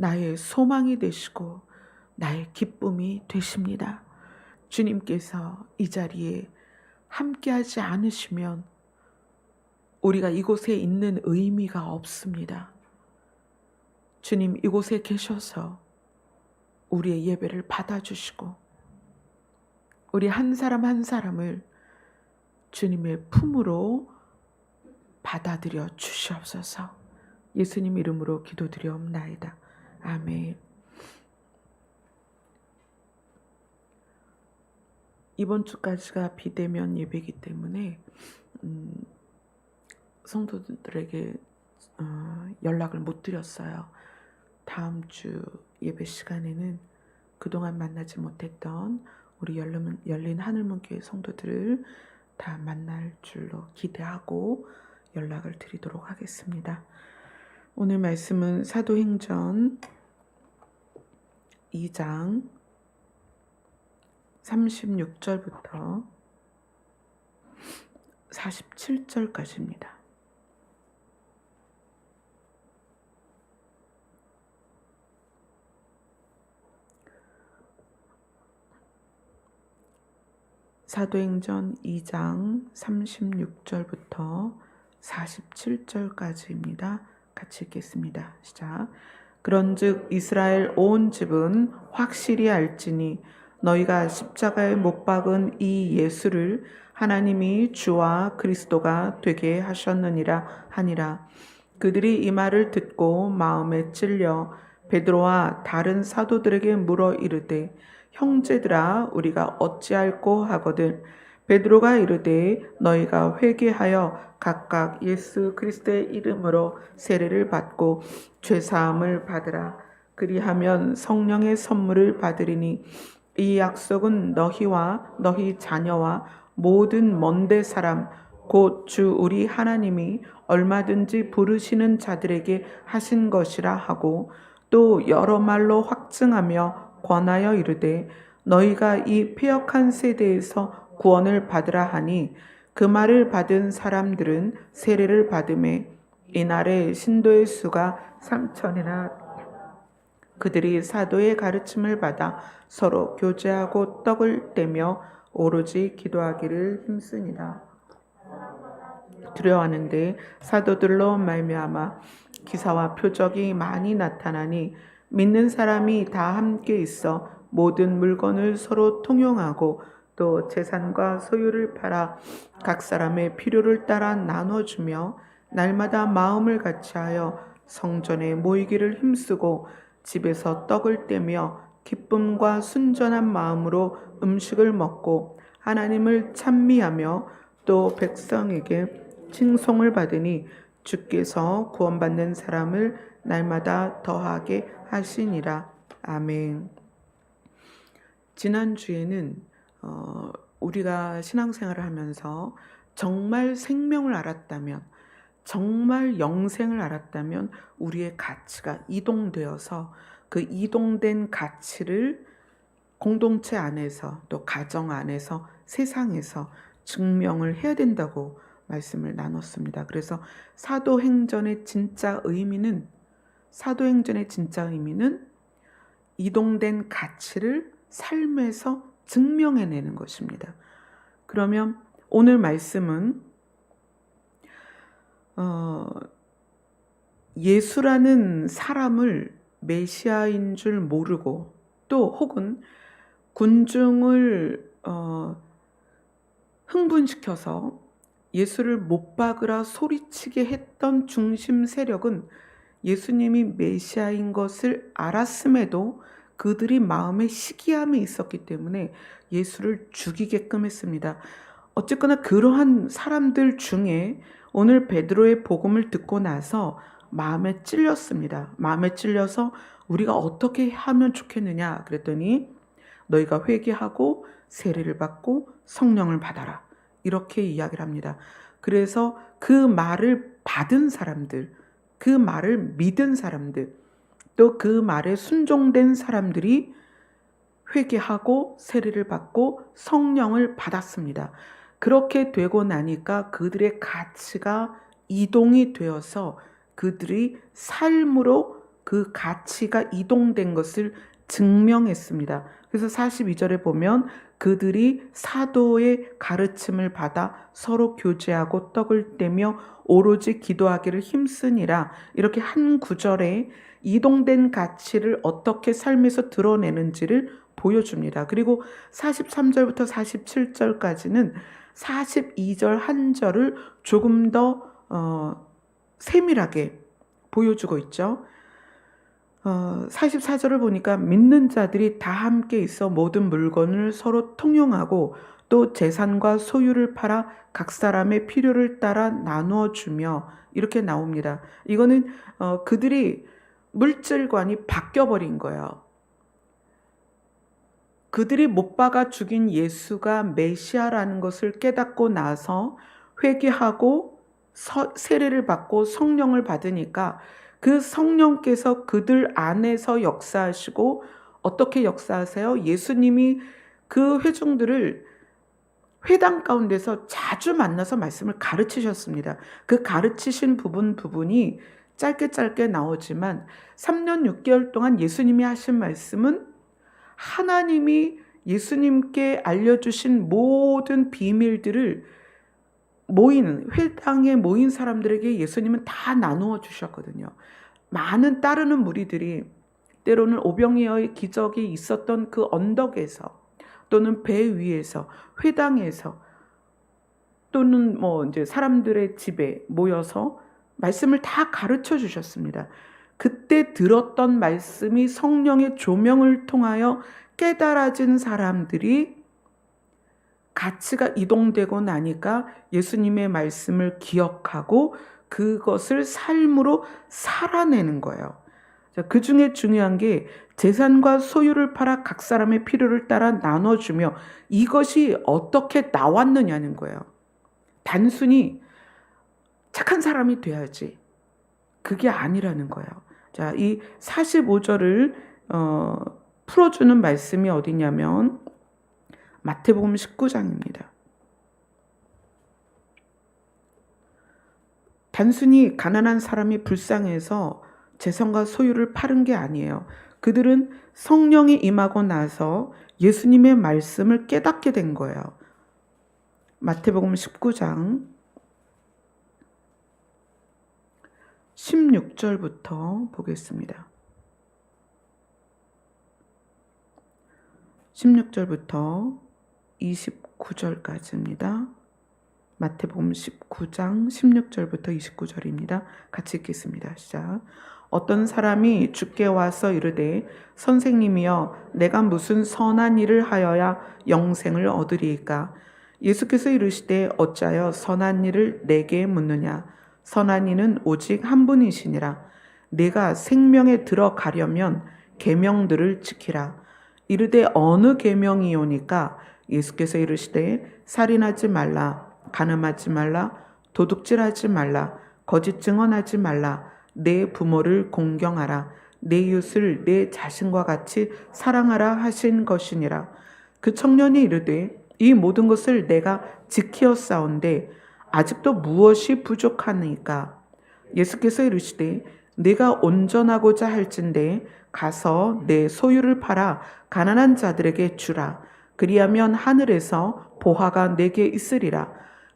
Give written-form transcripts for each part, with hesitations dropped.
나의 소망이 되시고 나의 기쁨이 되십니다. 주님께서 이 자리에 함께하지 않으시면 우리가 이곳에 있는 의미가 없습니다. 주님 이곳에 계셔서 우리의 예배를 받아주시고 우리 한 사람 한 사람을 주님의 품으로 받아들여 주시옵소서. 예수님 이름으로 기도드리옵나이다. 아멘. 이번 주까지가 비대면 예배이기 때문에 성도들에게 연락을 못 드렸어요. 다음 주 예배 시간에는 그동안 만나지 못했던 우리 열린 하늘문교회 성도들을 다 만날 줄로 기대하고 연락을 드리도록 하겠습니다. 오늘 말씀은 사도행전 2장 36절부터 47절까지입니다. 사도행전 2장 36절부터 47절까지입니다. 같이 읽겠습니다. 시작. 그런즉 이스라엘 온 집은 확실히 알지니 너희가 십자가에 못 박은 이 예수를 하나님이 주와 그리스도가 되게 하셨느니라 하니라. 그들이 이 말을 듣고 마음에 찔려 베드로와 다른 사도들에게 물어 이르되 형제들아 우리가 어찌할꼬 하거든. 베드로가 이르되 너희가 회개하여 각각 예수 그리스도의 이름으로 세례를 받고 죄사함을 받으라. 그리하면 성령의 선물을 받으리니 이 약속은 너희와 너희 자녀와 모든 먼데 사람 곧 주 우리 하나님이 얼마든지 부르시는 자들에게 하신 것이라 하고 또 여러 말로 확증하며 권하여 이르되 너희가 이 패역한 세대에서 구원을 받으라 하니 그 말을 받은 사람들은 세례를 받음에 이날에 신도의 수가 3,000이나 그들이 사도의 가르침을 받아 서로 교제하고 떡을 떼며 오로지 기도하기를 힘쓰니라. 두려워하는데 사도들로 말미암아 기사와 표적이 많이 나타나니 믿는 사람이 다 함께 있어 모든 물건을 서로 통용하고 또 재산과 소유를 팔아 각 사람의 필요를 따라 나눠주며 날마다 마음을 같이하여 성전에 모이기를 힘쓰고 집에서 떡을 떼며 기쁨과 순전한 마음으로 음식을 먹고 하나님을 찬미하며 또 백성에게 칭송을 받으니 주께서 구원받는 사람을 날마다 더하게 하시니라. 아멘. 지난주에는 우리가 신앙생활을 하면서 정말 생명을 알았다면, 정말 영생을 알았다면 우리의 가치가 이동되어서 그 이동된 가치를 공동체 안에서 또 가정 안에서 세상에서 증명을 해야 된다고 말씀을 나눴습니다. 그래서 사도행전의 진짜 의미는 이동된 가치를 삶에서 증명해내는 것입니다. 그러면 오늘 말씀은 예수라는 사람을 메시아인 줄 모르고 또 혹은 군중을 흥분시켜서 예수를 못 박으라 소리치게 했던 중심 세력은 예수님이 메시아인 것을 알았음에도 그들이 마음에 시기함이 있었기 때문에 예수를 죽이게끔 했습니다. 어쨌거나 그러한 사람들 중에 오늘 베드로의 복음을 듣고 나서 마음에 찔렸습니다. 마음에 찔려서 우리가 어떻게 하면 좋겠느냐 그랬더니 너희가 회개하고 세례를 받고 성령을 받아라. 이렇게 이야기를 합니다. 그래서 그 말을 받은 사람들, 그 말을 믿은 사람들, 또 그 말에 순종된 사람들이 회개하고 세례를 받고 성령을 받았습니다. 그렇게 되고 나니까 그들의 가치가 이동이 되어서 그들이 삶으로 그 가치가 이동된 것을 증명했습니다. 그래서 42절에 보면 그들이 사도의 가르침을 받아 서로 교제하고 떡을 떼며 오로지 기도하기를 힘쓰니라. 이렇게 한 구절에 이동된 가치를 어떻게 삶에서 드러내는지를 보여줍니다. 그리고 43절부터 47절까지는 42절 한 절을 조금 더 세밀하게 보여주고 있죠. 44절을 보니까 믿는 자들이 다 함께 있어 모든 물건을 서로 통용하고 또 재산과 소유를 팔아 각 사람의 필요를 따라 나누어 주며 이렇게 나옵니다. 이거는 그들이 물질관이 바뀌어버린 거예요. 그들이 못 박아 죽인 예수가 메시아라는 것을 깨닫고 나서 회개하고 세례를 받고 성령을 받으니까 그 성령께서 그들 안에서 역사하시고 어떻게 역사하세요? 예수님이 그 회중들을 회당 가운데서 자주 만나서 말씀을 가르치셨습니다. 그 가르치신 부분이 짧게 나오지만 3년 6개월 동안 예수님이 하신 말씀은 하나님이 예수님께 알려주신 모든 비밀들을 회당에 모인 사람들에게 예수님은 다 나누어 주셨거든요. 많은 따르는 무리들이 때로는 오병이어의 기적이 있었던 그 언덕에서 또는 배 위에서 회당에서 또는 이제 사람들의 집에 모여서 말씀을 다 가르쳐 주셨습니다. 그때 들었던 말씀이 성령의 조명을 통하여 깨달아진 사람들이 가치가 이동되고 나니까 예수님의 말씀을 기억하고 그것을 삶으로 살아내는 거예요. 그 중에 중요한 게 재산과 소유를 팔아 각 사람의 필요를 따라 나눠주며 이것이 어떻게 나왔느냐는 거예요. 단순히 착한 사람이 돼야지. 그게 아니라는 거예요. 자, 이 45절을 풀어주는 말씀이 어디냐면 마태복음 19장입니다. 단순히 가난한 사람이 불쌍해서 재산과 소유를 파는 게 아니에요. 그들은 성령이 임하고 나서 예수님의 말씀을 깨닫게 된 거예요. 마태복음 19장 16절부터 보겠습니다. 16절부터 29절까지입니다. 마태복음 19장 16절부터 29절입니다. 같이 읽겠습니다. 시작. 어떤 사람이 주께 와서 이르되 선생님이여 내가 무슨 선한 일을 하여야 영생을 얻으리이까? 예수께서 이르시되 어찌하여 선한 일을 내게 묻느냐? 선한 이는 오직 한 분이시니라. 내가 생명에 들어가려면 계명들을 지키라. 이르되 어느 계명이오니까? 예수께서 이르시되 살인하지 말라, 간음하지 말라, 도둑질하지 말라, 거짓 증언하지 말라, 내 부모를 공경하라, 내 이웃을 내 자신과 같이 사랑하라 하신 것이니라. 그 청년이 이르되 이 모든 것을 내가 지키었사온데 아직도 무엇이 부족하니까? 예수께서 이르시되 내가 온전하고자 할진대 가서 내 소유를 팔아 가난한 자들에게 주라. 그리하면 하늘에서 보화가 내게 있으리라.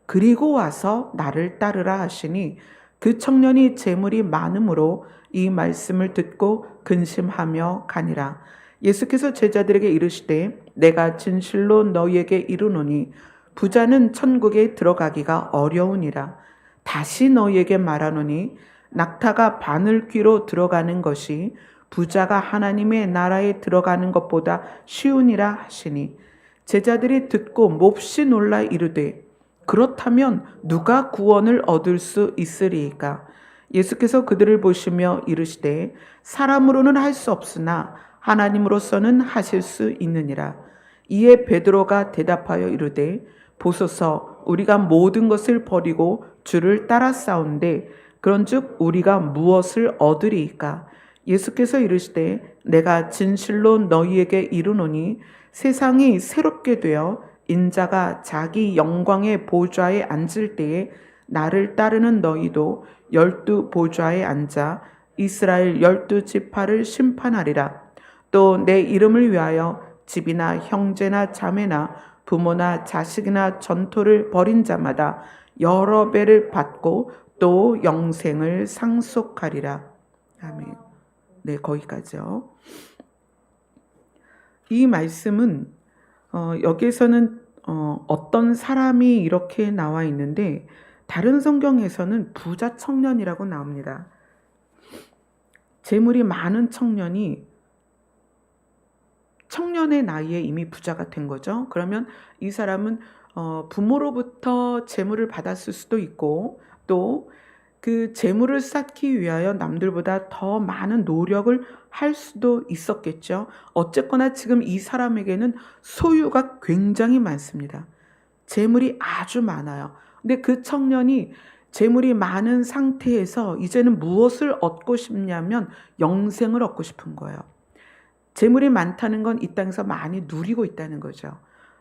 그리고 와서 나를 따르라 하시니 그 청년이 재물이 많음으로 이 말씀을 듣고 근심하며 가니라. 예수께서 제자들에게 이르시되 내가 진실로 너희에게 이르노니 부자는 천국에 들어가기가 어려우니라. 다시 너희에게 말하노니 낙타가 바늘귀로 들어가는 것이 부자가 하나님의 나라에 들어가는 것보다 쉬우니라 하시니 제자들이 듣고 몹시 놀라 이르되 그렇다면 누가 구원을 얻을 수 있으리이까? 예수께서 그들을 보시며 이르시되 사람으로는 할 수 없으나 하나님으로서는 하실 수 있느니라. 이에 베드로가 대답하여 이르되 보소서 우리가 모든 것을 버리고 주를 따라싸운데 그런즉 우리가 무엇을 얻으리이까? 예수께서 이르시되 내가 진실로 너희에게 이르노니 세상이 새롭게 되어 인자가 자기 영광의 보좌에 앉을 때에 나를 따르는 너희도 12 보좌에 앉아 이스라엘 12지파를 심판하리라. 또 내 이름을 위하여 집이나 형제나 자매나 부모나 자식이나 전토를 벌인 자마다 여러 배를 받고 또 영생을 상속하리라. 아멘. 네, 거기까지요. 이 말씀은 여기에서는 어떤 사람이 이렇게 나와 있는데 다른 성경에서는 부자 청년이라고 나옵니다. 재물이 많은 청년이 청년의 나이에 이미 부자가 된 거죠. 그러면 이 사람은 부모로부터 재물을 받았을 수도 있고 또 그 재물을 쌓기 위하여 남들보다 더 많은 노력을 할 수도 있었겠죠. 어쨌거나 지금 이 사람에게는 소유가 굉장히 많습니다. 재물이 아주 많아요. 근데 그 청년이 재물이 많은 상태에서 이제는 무엇을 얻고 싶냐면 영생을 얻고 싶은 거예요. 재물이 많다는 건 이 땅에서 많이 누리고 있다는 거죠.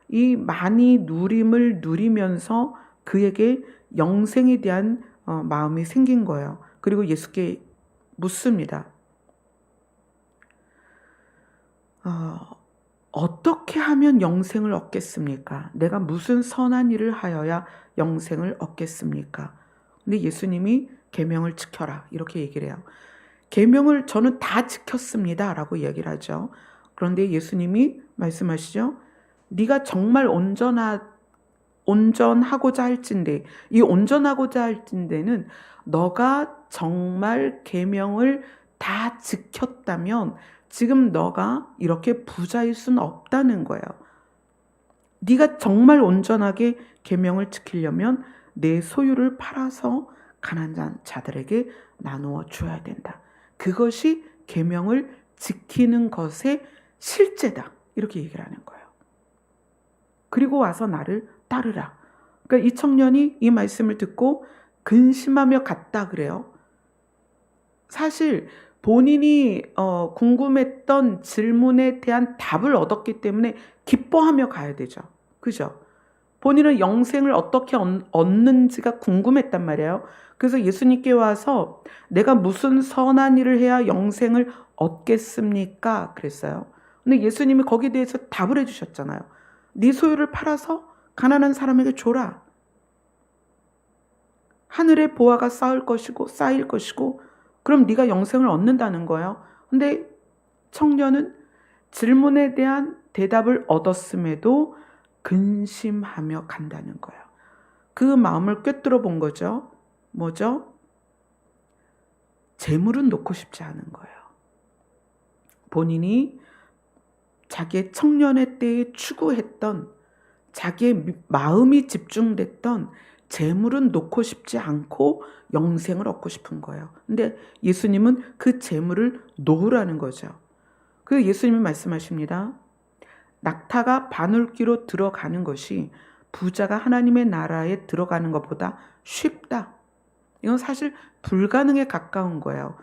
이 많이 누림을 누리면서 그에게 영생에 대한 마음이 생긴 거예요. 그리고 예수께 묻습니다. 어떻게 하면 영생을 얻겠습니까? 내가 무슨 선한 일을 하여야 영생을 얻겠습니까? 근데 예수님이 계명을 지켜라 이렇게 얘기를 해요. 계명을 저는 다 지켰습니다 라고 얘기를 하죠. 그런데 예수님이 말씀하시죠. 네가 정말 온전하고자 할진대, 이 온전하고자 할진대는 너가 정말 계명을 다 지켰다면 지금 너가 이렇게 부자일 수는 없다는 거예요. 네가 정말 온전하게 계명을 지키려면 내 소유를 팔아서 가난한 자들에게 나누어 줘야 된다. 그것이 계명을 지키는 것의 실제다. 이렇게 얘기를 하는 거예요. 그리고 와서 나를 따르라. 그러니까 이 청년이 이 말씀을 듣고 근심하며 갔다 그래요. 사실 본인이 궁금했던 질문에 대한 답을 얻었기 때문에 기뻐하며 가야 되죠. 그죠? 본인은 영생을 어떻게 얻는지가 궁금했단 말이에요. 그래서 예수님께 와서 내가 무슨 선한 일을 해야 영생을 얻겠습니까? 그랬어요. 근데 예수님이 거기에 대해서 답을 해주셨잖아요. 네 소유를 팔아서 가난한 사람에게 줘라. 하늘에 보화가 쌓일 것이고 그럼 네가 영생을 얻는다는 거예요. 근데 청년은 질문에 대한 대답을 얻었음에도 근심하며 간다는 거예요. 그 마음을 꿰뚫어 본 거죠. 뭐죠? 재물은 놓고 싶지 않은 거예요. 본인이 자기의 청년의 때에 추구했던 자기의 마음이 집중됐던 재물은 놓고 싶지 않고 영생을 얻고 싶은 거예요. 근데 예수님은 그 재물을 놓으라는 거죠. 그 예수님이 말씀하십니다. 낙타가 바늘귀로 들어가는 것이 부자가 하나님의 나라에 들어가는 것보다 쉽다. 이건 사실 불가능에 가까운 거예요.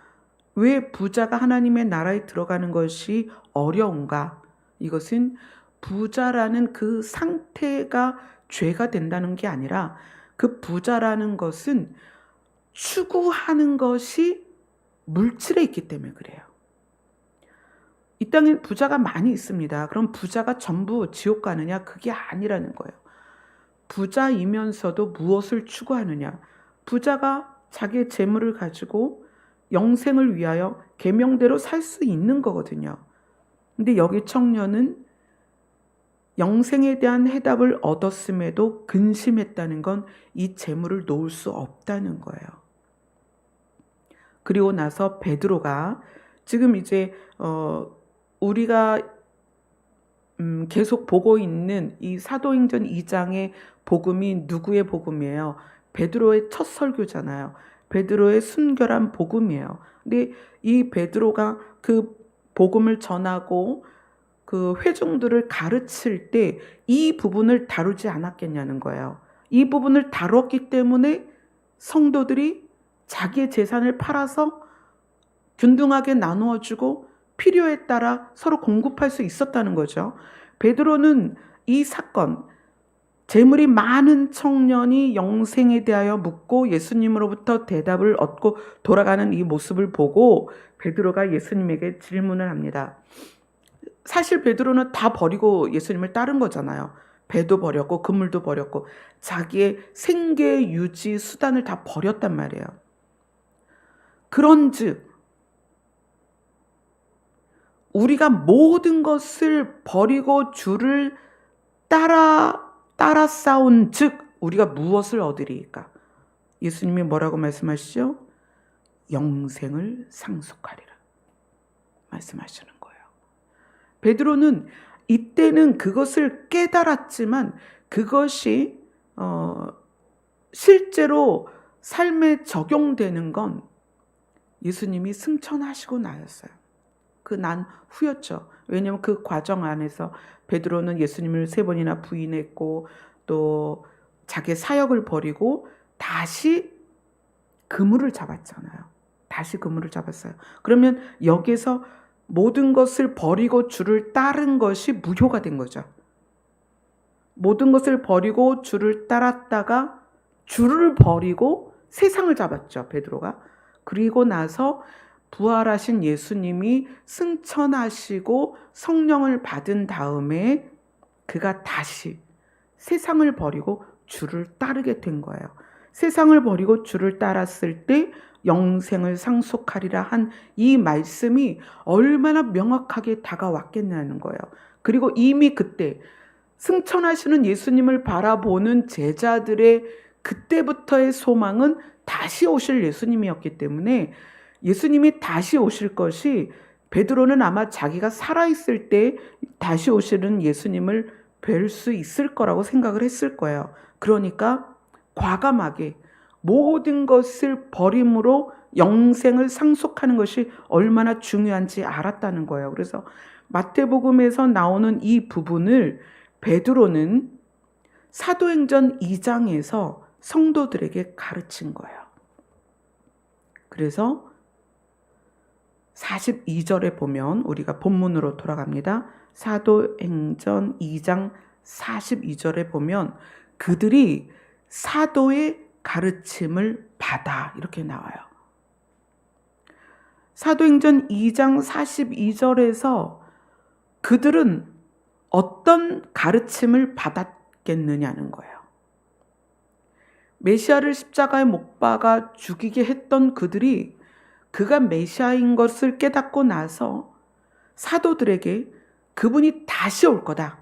왜 부자가 하나님의 나라에 들어가는 것이 어려운가? 이것은 부자라는 그 상태가 죄가 된다는 게 아니라 그 부자라는 것은 추구하는 것이 물질에 있기 때문에 그래요. 이 땅에 부자가 많이 있습니다. 그럼 부자가 전부 지옥 가느냐? 그게 아니라는 거예요. 부자이면서도 무엇을 추구하느냐? 부자가 자기의 재물을 가지고 영생을 위하여 계명대로 살 수 있는 거거든요. 근데 여기 청년은 영생에 대한 해답을 얻었음에도 근심했다는 건 이 재물을 놓을 수 없다는 거예요. 그리고 나서 베드로가 지금 이제 우리가 계속 보고 있는 이 사도행전 2장의 복음이 누구의 복음이에요? 베드로의 첫 설교잖아요. 베드로의 순결한 복음이에요. 근데 이 베드로가 그 복음을 전하고 그 회중들을 가르칠 때 이 부분을 다루지 않았겠냐는 거예요. 이 부분을 다뤘기 때문에 성도들이 자기의 재산을 팔아서 균등하게 나누어 주고 필요에 따라 서로 공급할 수 있었다는 거죠. 베드로는 이 사건, 재물이 많은 청년이 영생에 대하여 묻고 예수님으로부터 대답을 얻고 돌아가는 이 모습을 보고 베드로가 예수님에게 질문을 합니다. 사실 베드로는 다 버리고 예수님을 따른 거잖아요. 배도 버렸고 그물도 버렸고 자기의 생계 유지 수단을 다 버렸단 말이에요. 그런즉 우리가 모든 것을 버리고 주를 따라 싸운 즉 우리가 무엇을 얻으리이까? 예수님이 뭐라고 말씀하시죠? 영생을 상속하리라 말씀하시는 거예요. 베드로는 이때는 그것을 깨달았지만 그것이 실제로 삶에 적용되는 건 예수님이 승천하시고 나였어요. 그 난 후였죠. 왜냐하면 그 과정 안에서 베드로는 예수님을 3번이나 부인했고 또 자기의 사역을 버리고 다시 그물을 잡았잖아요. 다시 그물을 잡았어요. 그러면 여기서 모든 것을 버리고 주를 따른 것이 무효가 된 거죠. 모든 것을 버리고 주를 따랐다가 주를 버리고 세상을 잡았죠. 베드로가. 그리고 나서 부활하신 예수님이 승천하시고 성령을 받은 다음에 그가 다시 세상을 버리고 주를 따르게 된 거예요. 세상을 버리고 주를 따랐을 때 영생을 상속하리라 한 이 말씀이 얼마나 명확하게 다가왔겠냐는 거예요. 그리고 이미 그때 승천하시는 예수님을 바라보는 제자들의 그때부터의 소망은 다시 오실 예수님이었기 때문에 예수님이 다시 오실 것이 베드로는 아마 자기가 살아있을 때 다시 오시는 예수님을 뵐 수 있을 거라고 생각을 했을 거예요. 그러니까 과감하게 모든 것을 버림으로 영생을 상속하는 것이 얼마나 중요한지 알았다는 거예요. 그래서 마태복음에서 나오는 이 부분을 베드로는 사도행전 2장에서 성도들에게 가르친 거예요. 그래서 42절에 보면 우리가 본문으로 돌아갑니다. 사도행전 2장 42절에 보면 그들이 사도의 가르침을 받아 이렇게 나와요. 사도행전 2장 42절에서 그들은 어떤 가르침을 받았겠느냐는 거예요. 메시아를 십자가에 못 박아 죽이게 했던 그들이 그가 메시아인 것을 깨닫고 나서 사도들에게 그분이 다시 올 거다.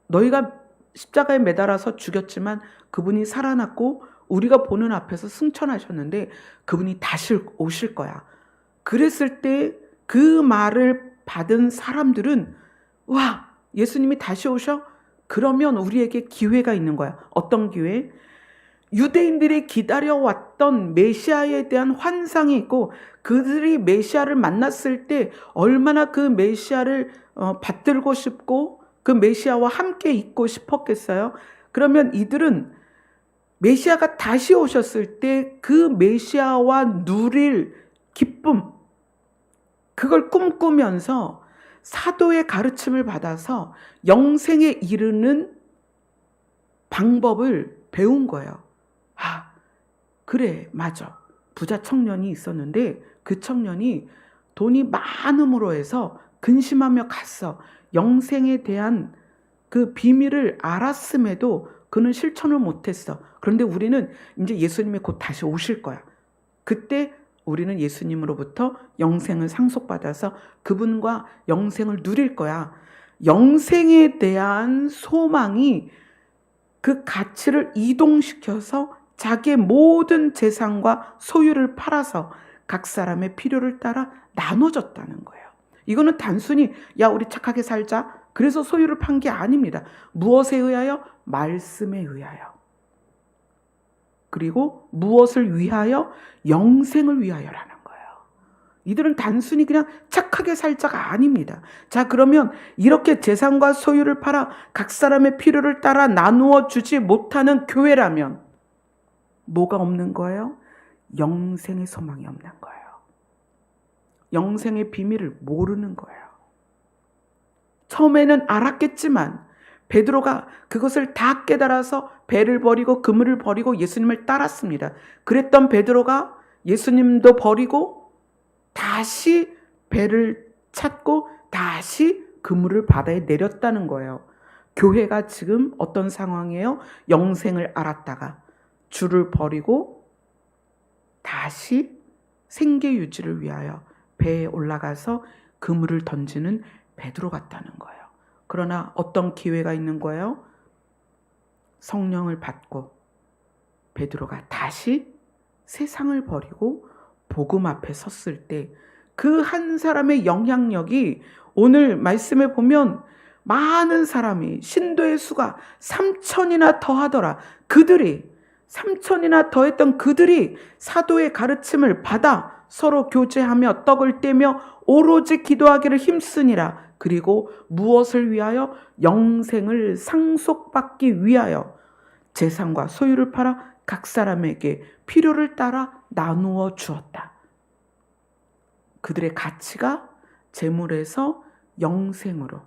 너희가 십자가에 매달아서 죽였지만 그분이 살아났고 우리가 보는 앞에서 승천하셨는데 그분이 다시 오실 거야. 그랬을 때 그 말을 받은 사람들은 와, 예수님이 다시 오셔? 그러면 우리에게 기회가 있는 거야. 어떤 기회? 유대인들이 기다려왔던 메시아에 대한 환상이 있고 그들이 메시아를 만났을 때 얼마나 그 메시아를 받들고 싶고 그 메시아와 함께 있고 싶었겠어요. 그러면 이들은 메시아가 다시 오셨을 때 그 메시아와 누릴 기쁨, 그걸 꿈꾸면서 사도의 가르침을 받아서 영생에 이르는 방법을 배운 거예요. 아, 그래, 맞아. 부자 청년이 있었는데 그 청년이 돈이 많음으로 해서 근심하며 갔어. 영생에 대한 그 비밀을 알았음에도 그는 실천을 못했어. 그런데 우리는 이제 예수님이 곧 다시 오실 거야. 그때 우리는 예수님으로부터 영생을 상속받아서 그분과 영생을 누릴 거야. 영생에 대한 소망이 그 가치를 이동시켜서 자기의 모든 재산과 소유를 팔아서 각 사람의 필요를 따라 나눠줬다는 거예요. 이거는 단순히 야 우리 착하게 살자 그래서 소유를 판 게 아닙니다. 무엇에 의하여? 말씀에 의하여. 그리고 무엇을 위하여? 영생을 위하여라는 거예요. 이들은 단순히 그냥 착하게 살자가 아닙니다. 자, 그러면 이렇게 재산과 소유를 팔아 각 사람의 필요를 따라 나누어 주지 못하는 교회라면 뭐가 없는 거예요? 영생의 소망이 없는 거예요. 영생의 비밀을 모르는 거예요. 처음에는 알았겠지만 베드로가 그것을 다 깨달아서 배를 버리고 그물을 버리고 예수님을 따랐습니다. 그랬던 베드로가 예수님도 버리고 다시 배를 찾고 다시 그물을 바다에 내렸다는 거예요. 교회가 지금 어떤 상황이에요? 영생을 알았다가 주를 버리고 다시 생계 유지를 위하여 배에 올라가서 그물을 던지는 베드로 같다는 거예요. 그러나 어떤 기회가 있는 거예요? 성령을 받고 베드로가 다시 세상을 버리고 복음 앞에 섰을 때 그 한 사람의 영향력이 오늘 말씀에 보면 많은 사람이 신도의 수가 3,000이나 더하더라. 3,000이나 더했던 그들이 사도의 가르침을 받아 서로 교제하며 떡을 떼며 오로지 기도하기를 힘쓰니라. 그리고 무엇을 위하여? 영생을 상속받기 위하여 재산과 소유를 팔아 각 사람에게 필요를 따라 나누어 주었다. 그들의 가치가 재물에서 영생으로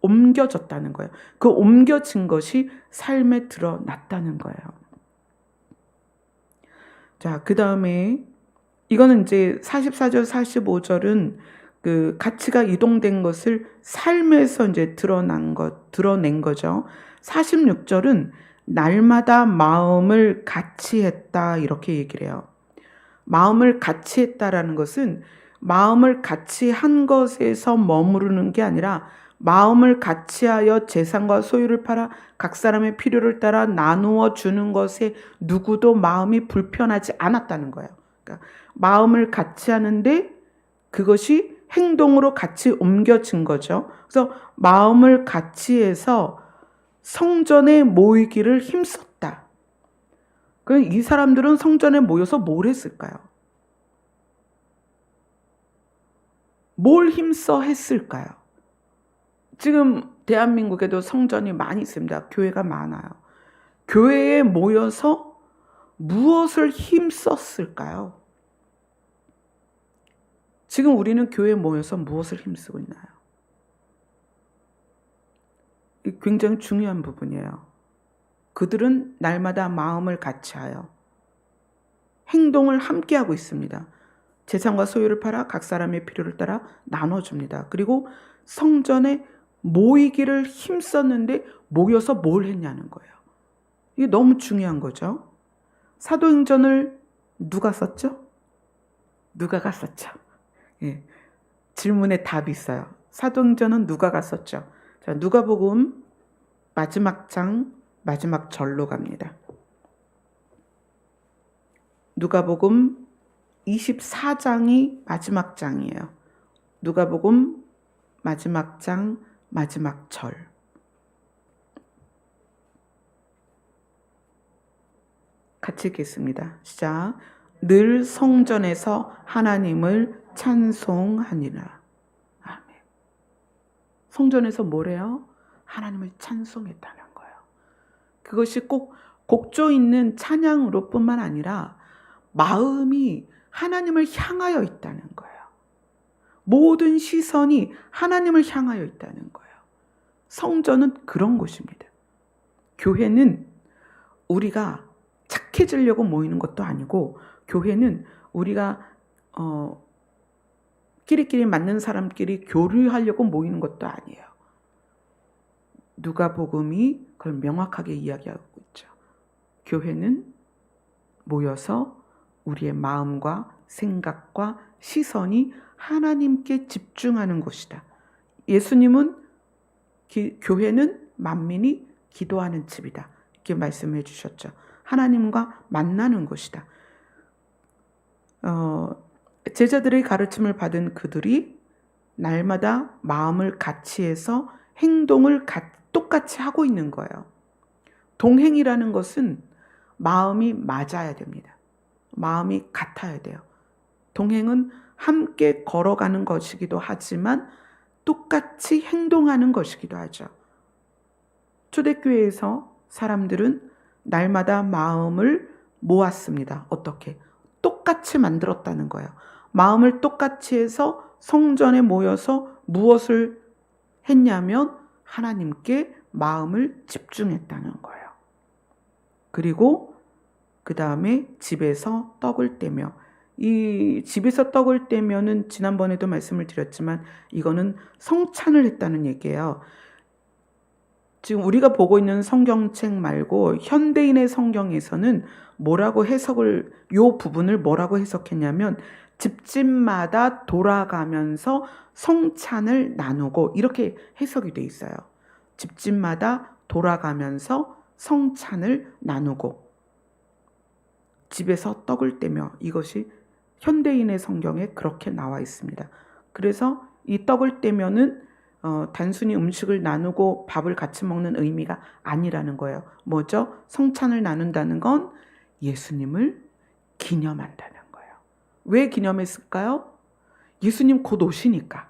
옮겨졌다는 거예요. 그 옮겨진 것이 삶에 드러났다는 거예요. 자, 그 다음에 이거는 이제 44절, 45절은 그 가치가 이동된 것을 삶에서 이제 드러낸 거죠. 46절은 날마다 마음을 같이 했다 이렇게 얘기를 해요. 마음을 같이 했다라는 것은 마음을 같이 한 것에서 머무르는 게 아니라 마음을 같이하여 재산과 소유를 팔아 각 사람의 필요를 따라 나누어 주는 것에 누구도 마음이 불편하지 않았다는 거예요. 그러니까 마음을 같이 하는데 그것이 행동으로 같이 옮겨진 거죠. 그래서 마음을 같이 해서 성전에 모이기를 힘썼다. 그럼 이 사람들은 성전에 모여서 뭘 했을까요? 뭘 힘써 했을까요? 지금 대한민국에도 성전이 많이 있습니다. 교회가 많아요. 교회에 모여서 무엇을 힘썼을까요? 지금 우리는 교회에 모여서 무엇을 힘쓰고 있나요? 굉장히 중요한 부분이에요. 그들은 날마다 마음을 같이하여 행동을 함께하고 있습니다. 재산과 소유를 팔아 각 사람의 필요를 따라 나눠줍니다. 그리고 성전에 모이기를 힘썼는데 모여서 뭘 했냐는 거예요. 이게 너무 중요한 거죠. 사도행전을 누가 썼죠? 누가가 썼죠. 예. 질문에 답이 있어요. 사도행전은 누가가 썼죠. 자, 누가복음 마지막 장 마지막 절로 갑니다. 누가복음 24장이 마지막 장이에요. 누가복음 마지막 장 마지막 절. 같이 읽겠습니다. 시작. 늘 성전에서 하나님을 찬송하니라. 아멘. 성전에서 뭐래요? 하나님을 찬송했다는 거예요. 그것이 꼭 곡조 있는 찬양으로 뿐만 아니라 마음이 하나님을 향하여 있다는 거예요. 모든 시선이 하나님을 향하여 있다는 거예요. 성전은 그런 곳입니다. 교회는 우리가 착해지려고 모이는 것도 아니고, 교회는 우리가 끼리끼리 맞는 사람끼리 교류하려고 모이는 것도 아니에요. 누가복음이 그걸 명확하게 이야기하고 있죠. 교회는 모여서 우리의 마음과 생각과 시선이 하나님께 집중하는 곳이다. 예수님은 교회는 만민이 기도하는 집이다. 이렇게 말씀해 주셨죠. 하나님과 만나는 곳이다. 제자들의 가르침을 받은 그들이 날마다 마음을 같이 해서 행동을 똑같이 하고 있는 거예요. 동행이라는 것은 마음이 맞아야 됩니다. 마음이 같아야 돼요. 동행은 함께 걸어가는 것이기도 하지만 똑같이 행동하는 것이기도 하죠. 초대교회에서 사람들은 날마다 마음을 모았습니다. 어떻게? 똑같이 만들었다는 거예요. 마음을 똑같이 해서 성전에 모여서 무엇을 했냐면 하나님께 마음을 집중했다는 거예요. 그리고 그 다음에 집에서 떡을 떼며, 이 집에서 떡을 떼면은 지난번에도 말씀을 드렸지만 이거는 성찬을 했다는 얘기예요. 지금 우리가 보고 있는 성경책 말고 현대인의 성경에서는 요 부분을 뭐라고 해석했냐면 집집마다 돌아가면서 성찬을 나누고, 이렇게 해석이 돼 있어요. 집집마다 돌아가면서 성찬을 나누고 집에서 떡을 떼며, 이것이 현대인의 성경에 그렇게 나와 있습니다. 그래서 이 떡을 떼면은 단순히 음식을 나누고 밥을 같이 먹는 의미가 아니라는 거예요. 뭐죠? 성찬을 나눈다는 건 예수님을 기념한다는 거예요. 왜 기념했을까요? 예수님 곧 오시니까.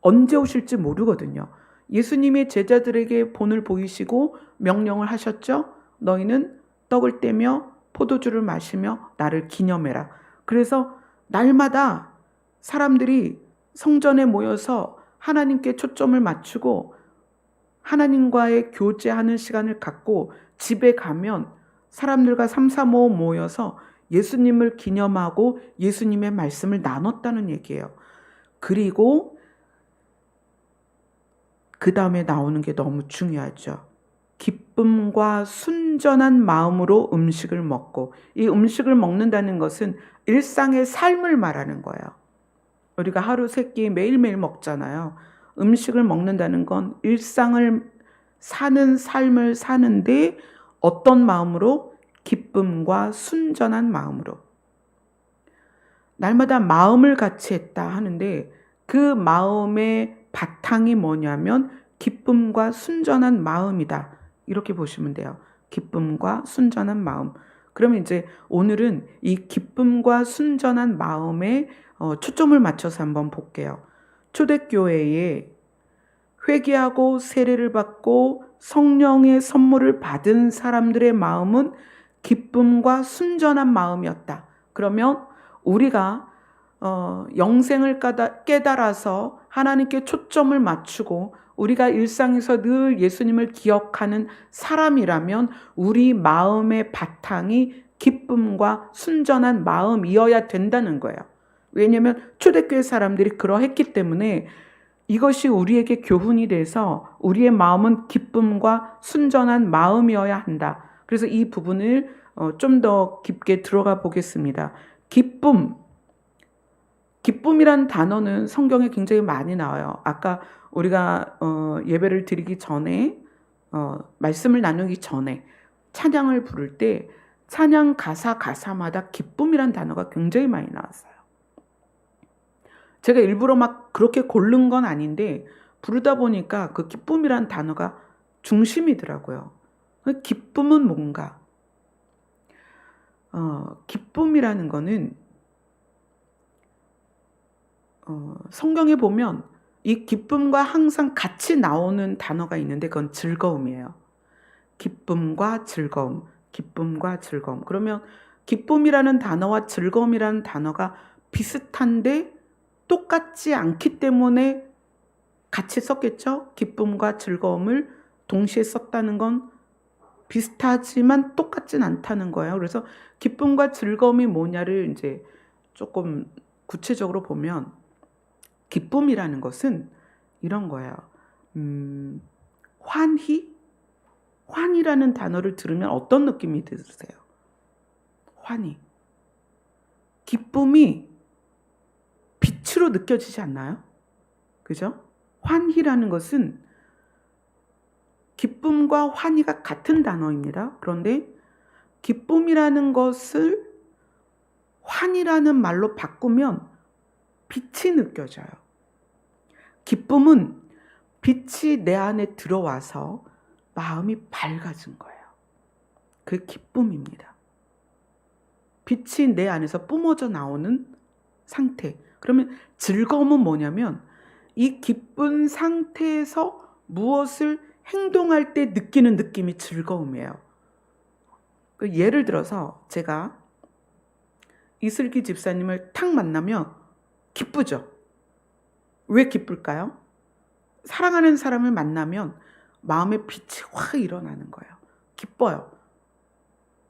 언제 오실지 모르거든요. 예수님의 제자들에게 본을 보이시고 명령을 하셨죠. 너희는 떡을 떼며 포도주를 마시며 나를 기념해라. 그래서 날마다 사람들이 성전에 모여서 하나님께 초점을 맞추고 하나님과의 교제하는 시간을 갖고 집에 가면 사람들과 3, 4, 5 모여서 예수님을 기념하고 예수님의 말씀을 나눴다는 얘기예요. 그리고 그 다음에 나오는 게 너무 중요하죠. 기쁨과 순전한 마음으로 음식을 먹고, 이 음식을 먹는다는 것은 일상의 삶을 말하는 거예요. 우리가 하루 세 끼 매일매일 먹잖아요. 음식을 먹는다는 건 일상을 사는 삶을 사는데 어떤 마음으로? 기쁨과 순전한 마음으로. 날마다 마음을 같이 했다 하는데 그 마음의 바탕이 뭐냐면 기쁨과 순전한 마음이다. 이렇게 보시면 돼요. 기쁨과 순전한 마음. 그러면 이제 오늘은 이 기쁨과 순전한 마음에 초점을 맞춰서 한번 볼게요. 초대교회에 회개하고 세례를 받고 성령의 선물을 받은 사람들의 마음은 기쁨과 순전한 마음이었다. 그러면 우리가 영생을 깨달아서 하나님께 초점을 맞추고 우리가 일상에서 늘 예수님을 기억하는 사람이라면 우리 마음의 바탕이 기쁨과 순전한 마음이어야 된다는 거예요. 왜냐하면 초대교회 사람들이 그러했기 때문에 이것이 우리에게 교훈이 돼서 우리의 마음은 기쁨과 순전한 마음이어야 한다. 그래서 이 부분을 좀 더 깊게 들어가 보겠습니다. 기쁨이란 단어는 성경에 굉장히 많이 나와요. 아까 우리가 예배를 드리기 전에 말씀을 나누기 전에 찬양을 부를 때 찬양 가사마다 기쁨이란 단어가 굉장히 많이 나왔어요. 제가 일부러 막 그렇게 고른 건 아닌데 부르다 보니까 그 기쁨이란 단어가 중심이더라고요. 기쁨은 뭔가? 기쁨이라는 거는 성경에 보면 이 기쁨과 항상 같이 나오는 단어가 있는데 그건 즐거움이에요. 기쁨과 즐거움, 기쁨과 즐거움. 그러면 기쁨이라는 단어와 즐거움이라는 단어가 비슷한데 똑같지 않기 때문에 같이 썼겠죠? 기쁨과 즐거움을 동시에 썼다는 건 비슷하지만 똑같진 않다는 거예요. 그래서 기쁨과 즐거움이 뭐냐를 이제 조금 구체적으로 보면 기쁨이라는 것은 이런 거예요. 환희라는 단어를 들으면 어떤 느낌이 드세요? 환희. 기쁨이 빛으로 느껴지지 않나요? 그죠? 환희라는 것은 기쁨과 환희가 같은 단어입니다. 그런데 기쁨이라는 것을 환희라는 말로 바꾸면 빛이 느껴져요. 기쁨은 빛이 내 안에 들어와서 마음이 밝아진 거예요. 그게 기쁨입니다. 빛이 내 안에서 뿜어져 나오는 상태. 그러면 즐거움은 뭐냐면 이 기쁜 상태에서 무엇을 행동할 때 느끼는 느낌이 즐거움이에요. 예를 들어서 제가 이슬기 집사님을 탁 만나면 기쁘죠? 왜 기쁠까요? 사랑하는 사람을 만나면 마음의 빛이 확 일어나는 거예요. 기뻐요.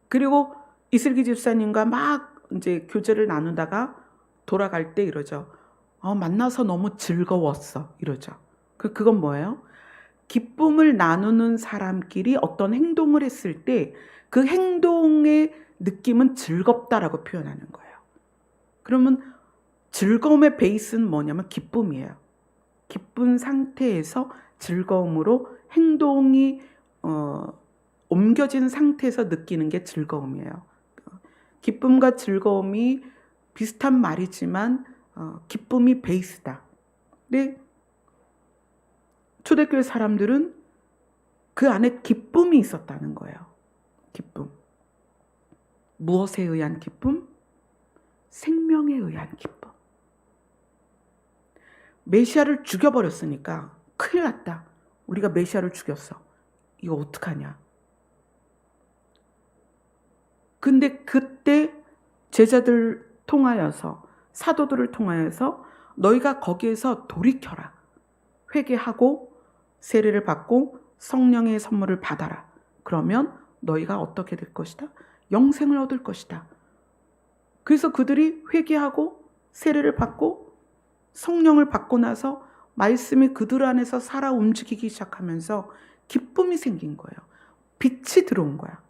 그리고 이슬기 집사님과 막 이제 교제를 나누다가 돌아갈 때 이러죠. 만나서 너무 즐거웠어. 이러죠. 그건 뭐예요? 기쁨을 나누는 사람끼리 어떤 행동을 했을 때 그 행동의 느낌은 즐겁다라고 표현하는 거예요. 그러면 즐거움의 베이스는 뭐냐면 기쁨이에요. 기쁜 상태에서 즐거움으로 행동이 옮겨진 상태에서 느끼는 게 즐거움이에요. 기쁨과 즐거움이 비슷한 말이지만 기쁨이 베이스다. 근데 초대교회 사람들은 그 안에 기쁨이 있었다는 거예요. 기쁨. 무엇에 의한 기쁨? 생명에 의한 기쁨. 메시아를 죽여버렸으니까 큰일 났다. 우리가 메시아를 죽였어. 이거 어떡하냐. 근데 그때 제자들 통하여서 사도들을 통하여서 너희가 거기에서 돌이켜라. 회개하고 세례를 받고 성령의 선물을 받아라. 그러면 너희가 어떻게 될 것이다? 영생을 얻을 것이다. 그래서 그들이 회개하고 세례를 받고 성령을 받고 나서 말씀이 그들 안에서 살아 움직이기 시작하면서 기쁨이 생긴 거예요. 빛이 들어온 거야.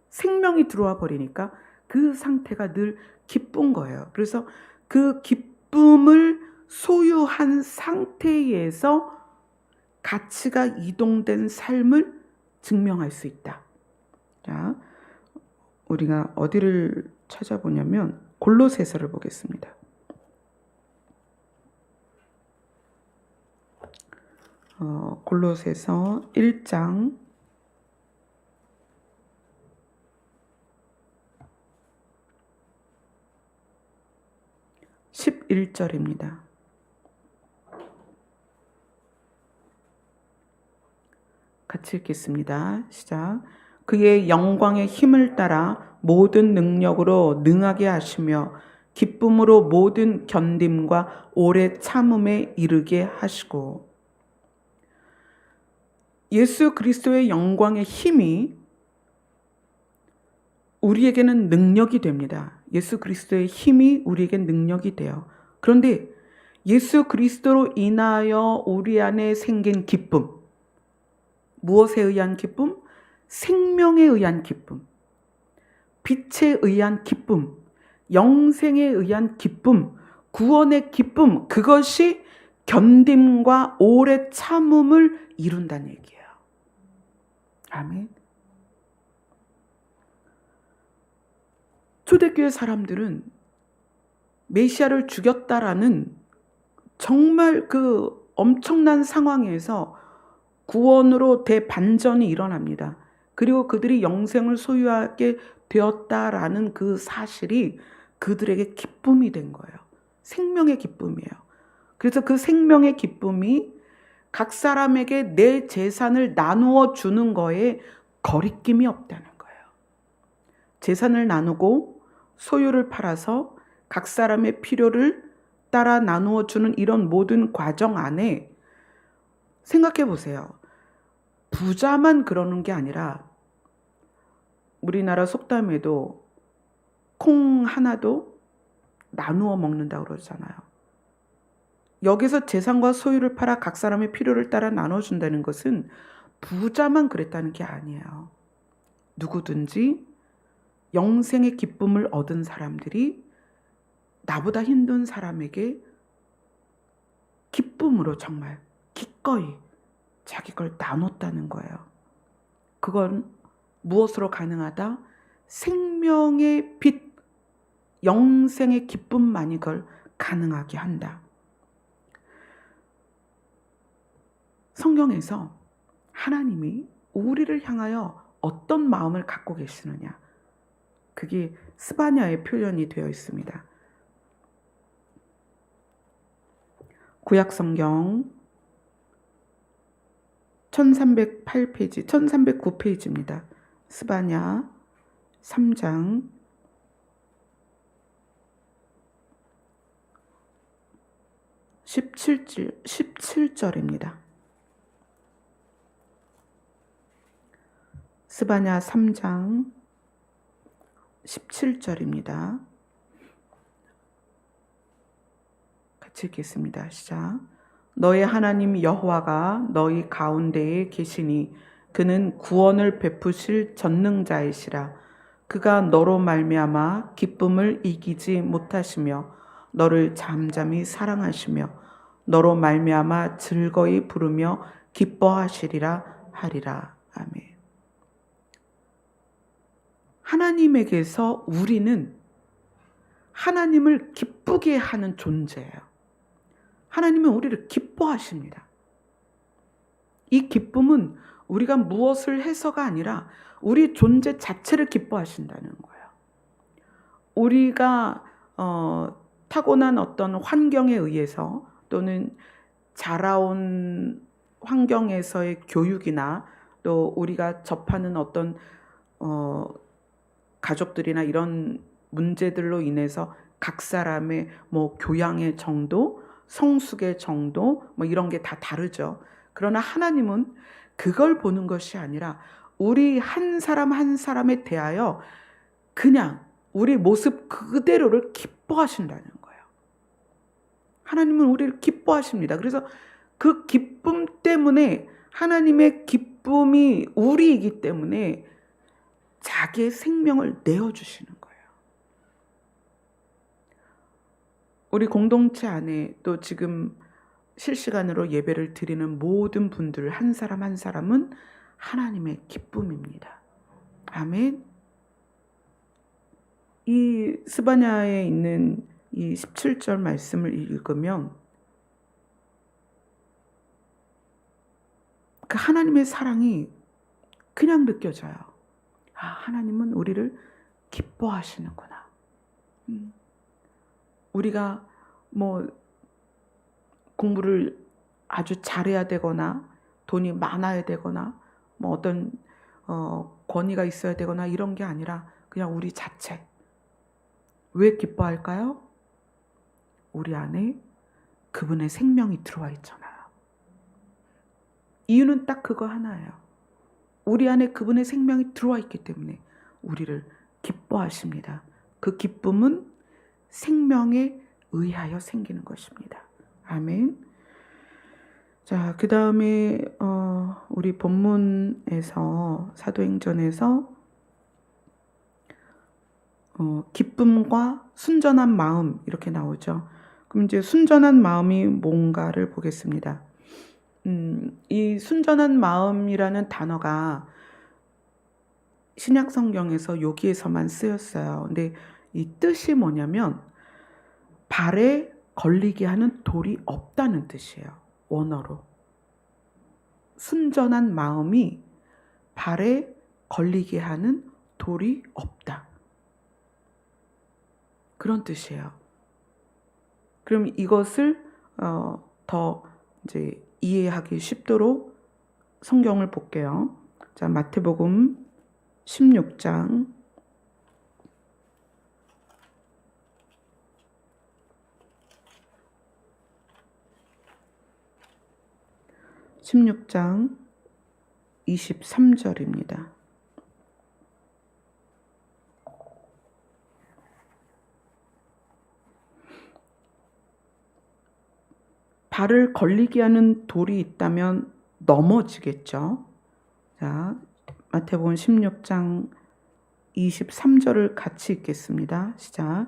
생명이 들어와 버리니까 그 상태가 늘 기쁜 거예요. 그래서 그 기쁨을 소유한 상태에서 가치가 이동된 삶을 증명할 수 있다. 자, 우리가 어디를 찾아보냐면 골로새서를 보겠습니다. 골로새서 1장 11절입니다. 같이 읽겠습니다. 시작. 그의 영광의 힘을 따라 모든 능력으로 능하게 하시며 기쁨으로 모든 견딤과 오래 참음에 이르게 하시고. 예수 그리스도의 영광의 힘이 우리에게는 능력이 됩니다. 예수 그리스도의 힘이 우리에게 능력이 돼요. 그런데 예수 그리스도로 인하여 우리 안에 생긴 기쁨, 무엇에 의한 기쁨? 생명에 의한 기쁨, 빛에 의한 기쁨, 영생에 의한 기쁨, 구원의 기쁨, 그것이 견딤과 오래 참음을 이룬다는 얘기예요. 아멘. 초대교회 사람들은 메시아를 죽였다라는 정말 그 엄청난 상황에서 구원으로 대반전이 일어납니다. 그리고 그들이 영생을 소유하게 되었다라는 그 사실이 그들에게 기쁨이 된 거예요. 생명의 기쁨이에요. 그래서 그 생명의 기쁨이 각 사람에게 내 재산을 나누어 주는 거에 거리낌이 없다는 거예요. 재산을 나누고 소유를 팔아서 각 사람의 필요를 따라 나누어 주는 이런 모든 과정 안에 생각해 보세요. 부자만 그러는 게 아니라 우리나라 속담에도 콩 하나도 나누어 먹는다고 그러잖아요. 여기서 재산과 소유를 팔아 각 사람의 필요를 따라 나눠준다는 것은 부자만 그랬다는 게 아니에요. 누구든지 영생의 기쁨을 얻은 사람들이 나보다 힘든 사람에게 기쁨으로 정말 기꺼이 자기 걸 나눴다는 거예요. 그건 무엇으로 가능하다? 생명의 빛, 영생의 기쁨만이 그걸 가능하게 한다. 성경에서 하나님이 우리를 향하여 어떤 마음을 갖고 계시느냐, 그게 스바냐의 표현이 되어 있습니다. 구약성경 1308페이지, 1309페이지입니다. 스바냐 3장 17절입니다. 스바냐 3장 17절입니다. 같이 읽겠습니다. 시작. 너의 하나님 여호와가 너희 가운데에 계시니 그는 구원을 베푸실 전능자이시라. 그가 너로 말미암아 기쁨을 이기지 못하시며 너를 잠잠히 사랑하시며 너로 말미암아 즐거이 부르며 기뻐하시리라 하리라. 아멘. 하나님에게서 우리는 하나님을 기쁘게 하는 존재예요. 하나님은 우리를 기뻐하십니다. 이 기쁨은 우리가 무엇을 해서가 아니라 우리 존재 자체를 기뻐하신다는 거예요. 우리가 타고난 어떤 환경에 의해서 또는 자라온 환경에서의 교육이나 또 우리가 접하는 어떤 가족들이나 이런 문제들로 인해서 각 사람의 교양의 정도, 성숙의 정도 이런 게 다 다르죠. 그러나 하나님은 그걸 보는 것이 아니라 우리 한 사람 한 사람에 대하여 그냥 우리 모습 그대로를 기뻐하신다는 거예요. 하나님은 우리를 기뻐하십니다. 그래서 그 기쁨 때문에 하나님의 기쁨이 우리이기 때문에 자기의 생명을 내어주시는 거예요. 우리 공동체 안에 또 지금 실시간으로 예배를 드리는 모든 분들 한 사람 한 사람은 하나님의 기쁨입니다. 아멘. 이 스바냐에 있는 이 17절 말씀을 읽으면 그 하나님의 사랑이 그냥 느껴져요. 아, 하나님은 우리를 기뻐하시는구나. 우리가 공부를 아주 잘해야 되거나 돈이 많아야 되거나 어떤 권위가 있어야 되거나 이런 게 아니라 그냥 우리 자체. 왜 기뻐할까요? 우리 안에 그분의 생명이 들어와 있잖아요. 이유는 딱 그거 하나예요. 우리 안에 그분의 생명이 들어와 있기 때문에 우리를 기뻐하십니다. 그 기쁨은 생명에 의하여 생기는 것입니다. 아멘. 자, 그 다음에 우리 본문에서 사도행전에서 기쁨과 순전한 마음 이렇게 나오죠. 그럼 이제 순전한 마음이 뭔가를 보겠습니다. 이 순전한 마음이라는 단어가 신약 성경에서 여기에서만 쓰였어요. 근데 이 뜻이 뭐냐면 발에 걸리게 하는 돌이 없다는 뜻이에요. 원어로. 순전한 마음이 발에 걸리게 하는 돌이 없다. 그런 뜻이에요. 그럼 이것을 더 이제 이해하기 쉽도록 성경을 볼게요. 자, 마태복음 16장 23절입니다. 발을 걸리게 하는 돌이 있다면 넘어지겠죠. 자, 마태복음 16장 23절을 같이 읽겠습니다. 시작.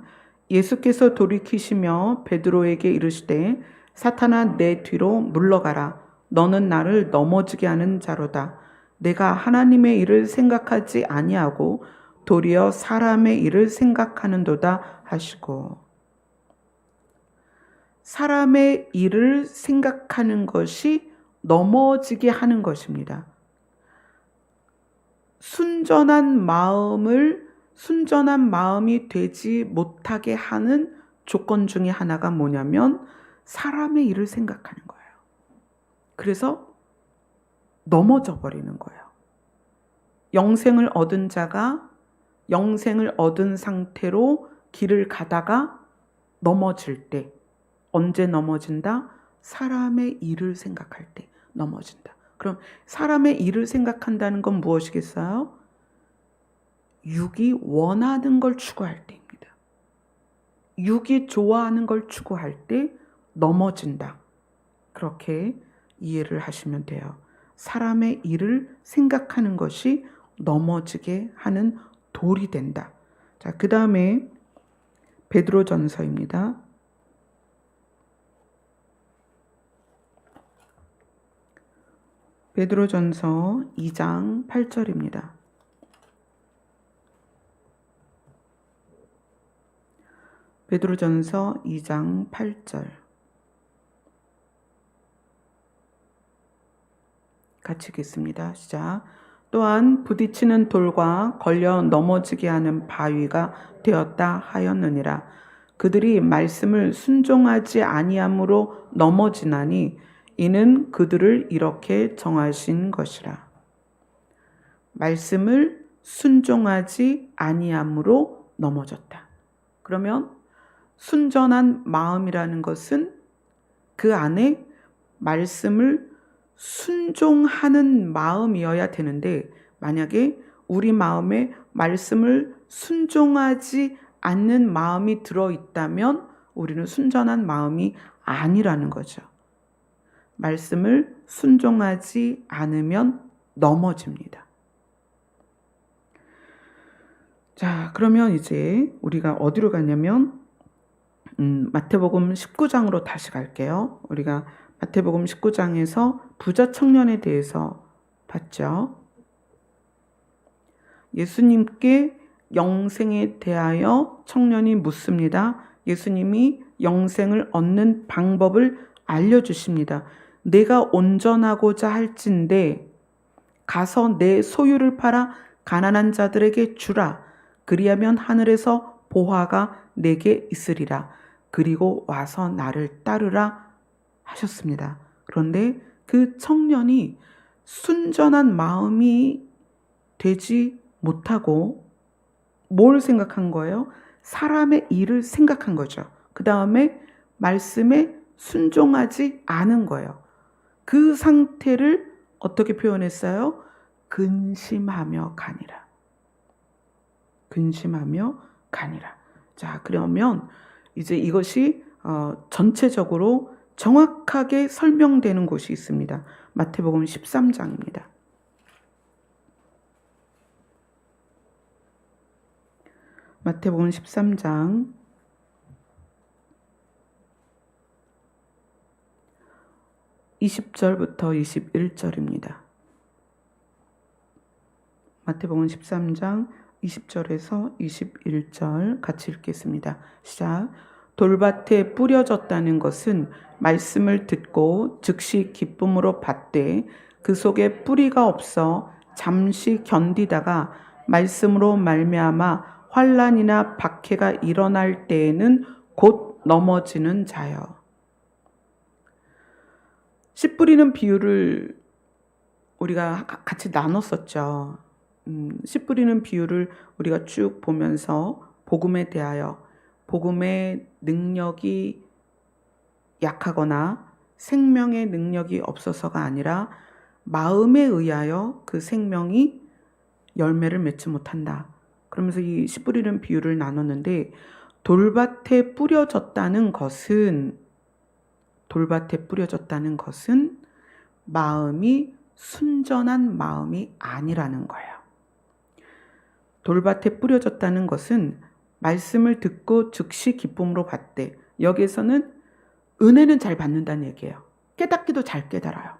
예수께서 돌이키시며 베드로에게 이르시되 사탄아 내 뒤로 물러가라. 너는 나를 넘어지게 하는 자로다. 내가 하나님의 일을 생각하지 아니하고 도리어 사람의 일을 생각하는도다 하시고. 사람의 일을 생각하는 것이 넘어지게 하는 것입니다. 순전한 마음이 되지 못하게 하는 조건 중에 하나가 뭐냐면 사람의 일을 생각하는 거예요. 그래서 넘어져 버리는 거예요. 영생을 얻은 자가 영생을 얻은 상태로 길을 가다가 넘어질 때, 언제 넘어진다? 사람의 일을 생각할 때 넘어진다. 그럼 사람의 일을 생각한다는 건 무엇이겠어요? 육이 원하는 걸 추구할 때입니다. 육이 좋아하는 걸 추구할 때 넘어진다. 그렇게 이해를 하시면 돼요. 사람의 일을 생각하는 것이 넘어지게 하는 돌이 된다. 자, 그 다음에 베드로전서입니다. 베드로전서 2장 8절입니다. 베드로전서 2장 8절. 같이 읽겠습니다. 시작. 또한 부딪히는 돌과 걸려 넘어지게 하는 바위가 되었다 하였느니라. 그들이 말씀을 순종하지 아니함으로 넘어지나니 이는 그들을 이렇게 정하신 것이라. 말씀을 순종하지 아니함으로 넘어졌다. 그러면 순전한 마음이라는 것은 그 안에 말씀을 순종하는 마음이어야 되는데, 만약에 우리 마음에 말씀을 순종하지 않는 마음이 들어있다면 우리는 순전한 마음이 아니라는 거죠. 말씀을 순종하지 않으면 넘어집니다. 자, 그러면 이제 우리가 어디로 가냐면 마태복음 19장으로 다시 갈게요. 우리가 마태복음 19장에서 부자 청년에 대해서 봤죠. 예수님께 영생에 대하여 청년이 묻습니다. 예수님이 영생을 얻는 방법을 알려주십니다. 내가 온전하고자 할진대 가서 내 소유를 팔아 가난한 자들에게 주라. 그리하면 하늘에서 보화가 내게 있으리라. 그리고 와서 나를 따르라 하셨습니다. 그런데 그 청년이 순전한 마음이 되지 못하고 뭘 생각한 거예요? 사람의 일을 생각한 거죠. 그 다음에 말씀에 순종하지 않은 거예요. 그 상태를 어떻게 표현했어요? 근심하며 가니라. 근심하며 가니라. 자, 그러면 이제 이것이 전체적으로 정확하게 설명되는 곳이 있습니다. 마태복음 13장입니다. 마태복음 13장 20절부터 21절입니다. 마태복음 13장 20절에서 21절 같이 읽겠습니다. 시작. 돌밭에 뿌려졌다는 것은 말씀을 듣고 즉시 기쁨으로 받되 그 속에 뿌리가 없어 잠시 견디다가 말씀으로 말미암아 환난이나 박해가 일어날 때에는 곧 넘어지는 자여. 씨 뿌리는 비유를 우리가 같이 나눴었죠. 씨 뿌리는 비유를 우리가 쭉 보면서 복음에 대하여 복음의 능력이 약하거나 생명의 능력이 없어서가 아니라 마음에 의하여 그 생명이 열매를 맺지 못한다. 그러면서 이 씨 뿌리는 비유를 나눴는데, 돌밭에 뿌려졌다는 것은 마음이 순전한 마음이 아니라는 거예요. 돌밭에 뿌려졌다는 것은 말씀을 듣고 즉시 기쁨으로 받되, 여기에서는 은혜는 잘 받는다는 얘기예요. 깨닫기도 잘 깨달아요.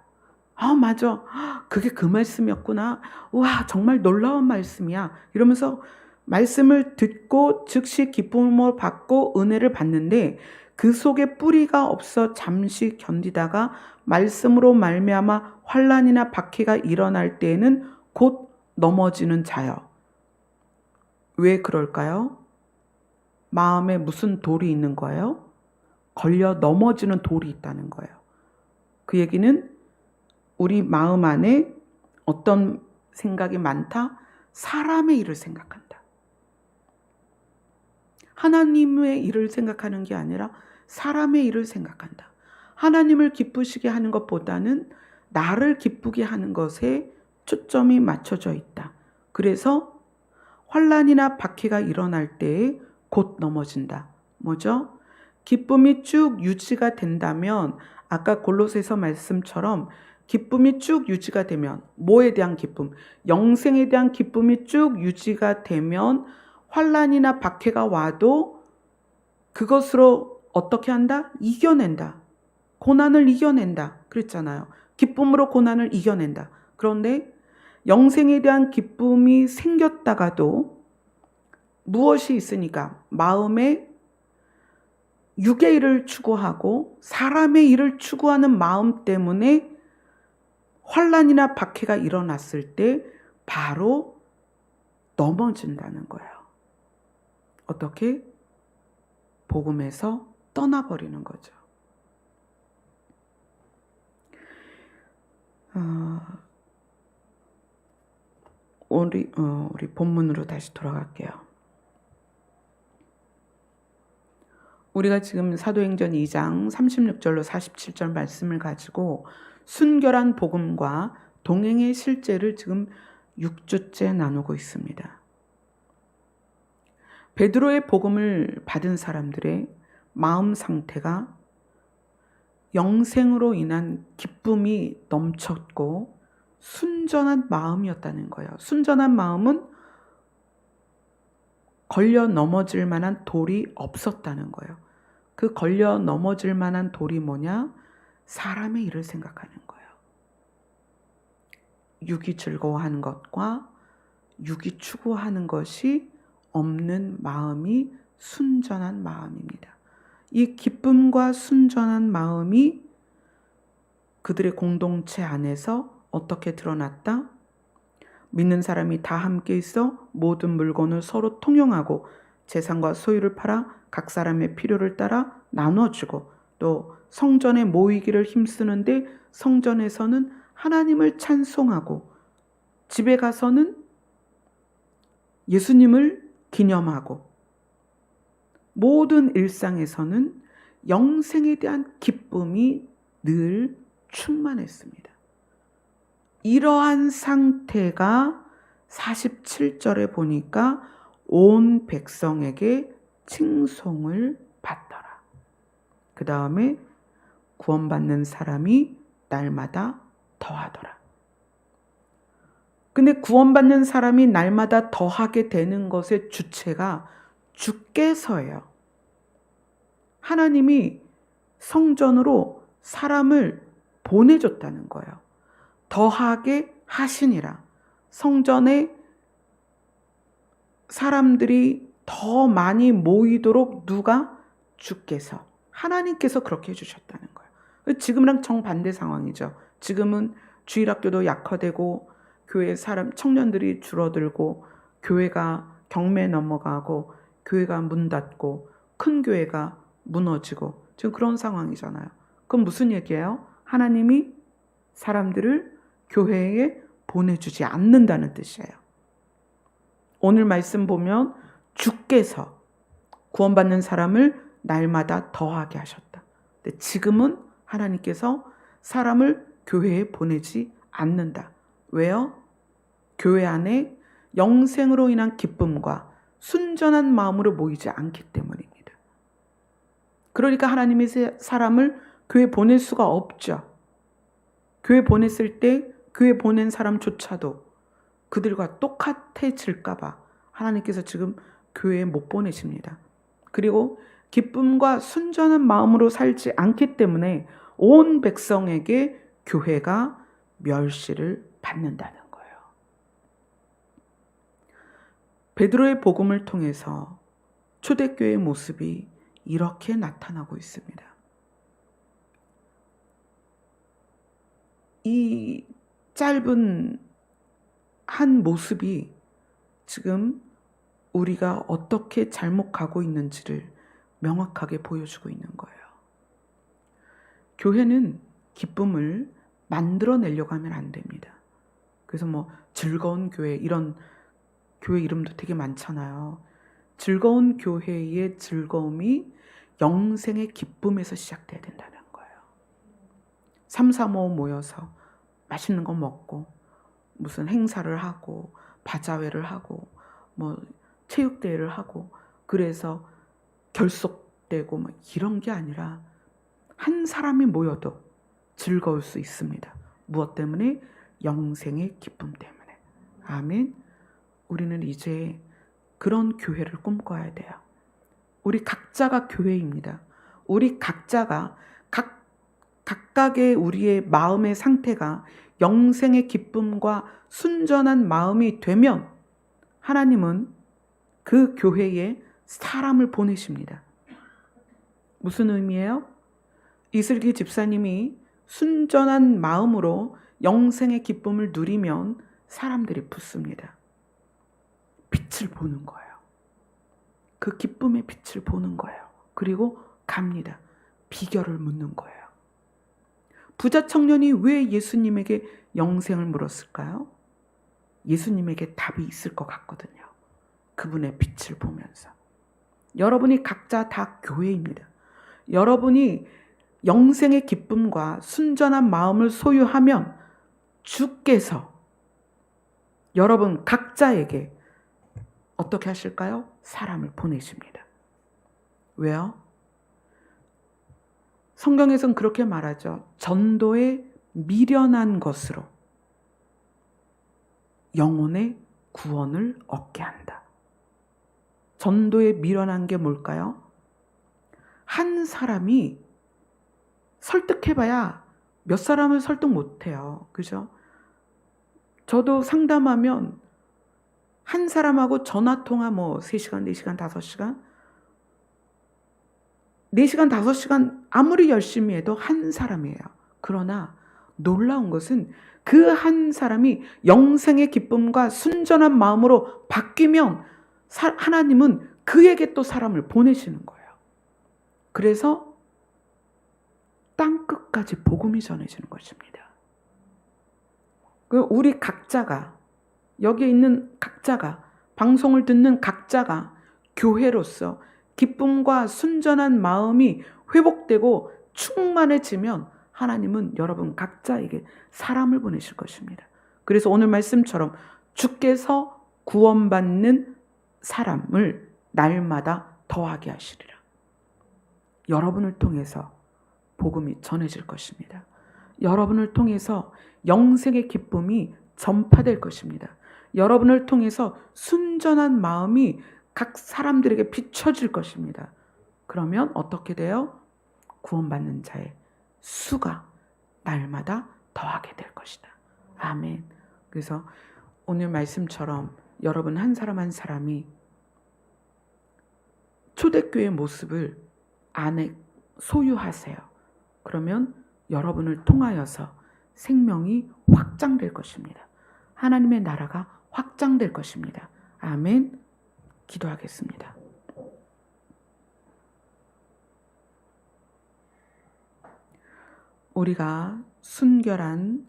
아, 맞아. 그게 그 말씀이었구나. 와, 정말 놀라운 말씀이야. 이러면서 말씀을 듣고 즉시 기쁨을 받고 은혜를 받는데, 그 속에 뿌리가 없어 잠시 견디다가 말씀으로 말미암아 환난이나 박해가 일어날 때에는 곧 넘어지는 자여. 왜 그럴까요? 마음에 무슨 돌이 있는 거예요? 걸려 넘어지는 돌이 있다는 거예요. 그 얘기는 우리 마음 안에 어떤 생각이 많다? 사람의 일을 생각한다. 하나님의 일을 생각하는 게 아니라 사람의 일을 생각한다. 하나님을 기쁘시게 하는 것보다는 나를 기쁘게 하는 것에 초점이 맞춰져 있다. 그래서 환난이나 박해가 일어날 때에 곧 넘어진다. 뭐죠? 기쁨이 쭉 유지가 된다면 아까 골로새서 말씀처럼 기쁨이 쭉 유지가 되면 뭐에 대한 기쁨? 영생에 대한 기쁨이 쭉 유지가 되면 환난이나 박해가 와도 그것으로 어떻게 한다? 이겨낸다. 고난을 이겨낸다. 그랬잖아요. 기쁨으로 고난을 이겨낸다. 그런데 영생에 대한 기쁨이 생겼다가도 무엇이 있으니까 마음에 육의 일을 추구하고 사람의 일을 추구하는 마음 때문에 환난이나 박해가 일어났을 때 바로 넘어진다는 거예요. 어떻게? 복음에서 떠나버리는 거죠. 우리 본문으로 다시 돌아갈게요. 우리가 지금 사도행전 2장 36절로 47절 말씀을 가지고 순결한 복음과 동행의 실제를 지금 6주째 나누고 있습니다. 베드로의 복음을 받은 사람들의 마음 상태가 영생으로 인한 기쁨이 넘쳤고 순전한 마음이었다는 거예요. 순전한 마음은 걸려 넘어질 만한 돌이 없었다는 거예요. 그 걸려 넘어질 만한 돌이 뭐냐? 사람의 일을 생각하는 거예요. 육이 즐거워하는 것과 육이 추구하는 것이 없는 마음이 순전한 마음입니다. 이 기쁨과 순전한 마음이 그들의 공동체 안에서 어떻게 드러났다? 믿는 사람이 다 함께 있어 모든 물건을 서로 통용하고 재산과 소유를 팔아 각 사람의 필요를 따라 나눠주고 또 성전에 모이기를 힘쓰는데 성전에서는 하나님을 찬송하고 집에 가서는 예수님을 기념하고 모든 일상에서는 영생에 대한 기쁨이 늘 충만했습니다. 이러한 상태가 47절에 보니까 온 백성에게 칭송을 받더라. 그 다음에 구원받는 사람이 날마다 더하더라. 근데 구원받는 사람이 날마다 더하게 되는 것의 주체가 주께서예요. 하나님이 성전으로 사람을 보내줬다는 거예요. 더하게 하시니라. 성전에 사람들이 더 많이 모이도록 누가? 주께서. 하나님께서 그렇게 해주셨다는 거예요. 지금이랑 정반대 상황이죠. 지금은 주일학교도 약화되고 교회 청년들이 줄어들고 교회가 경매 넘어가고 교회가 문 닫고 큰 교회가 무너지고 지금 그런 상황이잖아요. 그럼 무슨 얘기예요? 하나님이 사람들을 교회에 보내주지 않는다는 뜻이에요. 오늘 말씀 보면 주께서 구원받는 사람을 날마다 더하게 하셨다. 근데 지금은 하나님께서 사람을 교회에 보내지 않는다. 왜요? 교회 안에 영생으로 인한 기쁨과 순전한 마음으로 모이지 않기 때문입니다. 그러니까 하나님이 사람을 교회 보낼 수가 없죠. 교회 보냈을 때 교회 보낸 사람조차도 그들과 똑같아질까 봐 하나님께서 지금 교회에 못 보내십니다. 그리고 기쁨과 순전한 마음으로 살지 않기 때문에 온 백성에게 교회가 멸시를 받는다는 거예요. 베드로의 복음을 통해서 초대교회의 모습이 이렇게 나타나고 있습니다. 이 짧은 한 모습이 지금 우리가 어떻게 잘못 가고 있는지를 명확하게 보여주고 있는 거예요. 교회는 기쁨을 만들어내려고 하면 안 됩니다. 그래서 즐거운 교회, 이런 교회 이름도 되게 많잖아요. 즐거운 교회의 즐거움이 영생의 기쁨에서 시작돼야 된다는 거예요. 3, 4, 5 모여서 맛있는 거 먹고 무슨 행사를 하고 바자회를 하고 뭐 체육대회를 하고 그래서 결속되고 뭐 이런 게 아니라 한 사람이 모여도 즐거울 수 있습니다. 무엇 때문에? 영생의 기쁨 때문에. 아멘. 우리는 이제 그런 교회를 꿈꿔야 돼요. 우리 각자가 교회입니다. 우리 각자가 각각의 우리의 마음의 상태가 영생의 기쁨과 순전한 마음이 되면 하나님은 그 교회에 사람을 보내십니다. 무슨 의미예요? 이슬기 집사님이 순전한 마음으로 영생의 기쁨을 누리면 사람들이 붙습니다. 빛을 보는 거예요. 그 기쁨의 빛을 보는 거예요. 그리고 갑니다. 비결을 묻는 거예요. 부자 청년이 왜 예수님에게 영생을 물었을까요? 예수님에게 답이 있을 것 같거든요. 그분의 빛을 보면서. 여러분이 각자 다 교회입니다. 여러분이 영생의 기쁨과 순전한 마음을 소유하면 주께서 여러분 각자에게 어떻게 하실까요? 사람을 보내십니다. 왜요? 성경에서는 그렇게 말하죠. 전도에 미련한 것으로 영혼의 구원을 얻게 한다. 전도에 미련한 게 뭘까요? 한 사람이 설득해봐야 몇 사람을 설득 못해요. 그죠? 저도 상담하면 한 사람하고 전화통화 3시간, 4시간, 5시간 4시간, 5시간 아무리 열심히 해도 한 사람이에요. 그러나 놀라운 것은 그 한 사람이 영생의 기쁨과 순전한 마음으로 바뀌면 하나님은 그에게 또 사람을 보내시는 거예요. 그래서 땅끝까지 복음이 전해지는 것입니다. 우리 각자가 여기에 있는 각자가 방송을 듣는 각자가 교회로서 기쁨과 순전한 마음이 회복되고 충만해지면 하나님은 여러분 각자에게 사람을 보내실 것입니다. 그래서 오늘 말씀처럼 주께서 구원받는 사람을 날마다 더하게 하시리라. 여러분을 통해서 복음이 전해질 것입니다. 여러분을 통해서 영생의 기쁨이 전파될 것입니다. 여러분을 통해서 순전한 마음이 각 사람들에게 비춰질 것입니다. 그러면 어떻게 돼요? 구원받는 자의 수가 날마다 더하게 될 것이다. 아멘. 그래서 오늘 말씀처럼 여러분 한 사람 한 사람이 초대교회의 모습을 안에 소유하세요. 그러면 여러분을 통하여서 생명이 확장될 것입니다. 하나님의 나라가 확장될 것입니다. 아멘. 기도하겠습니다. 우리가 순결한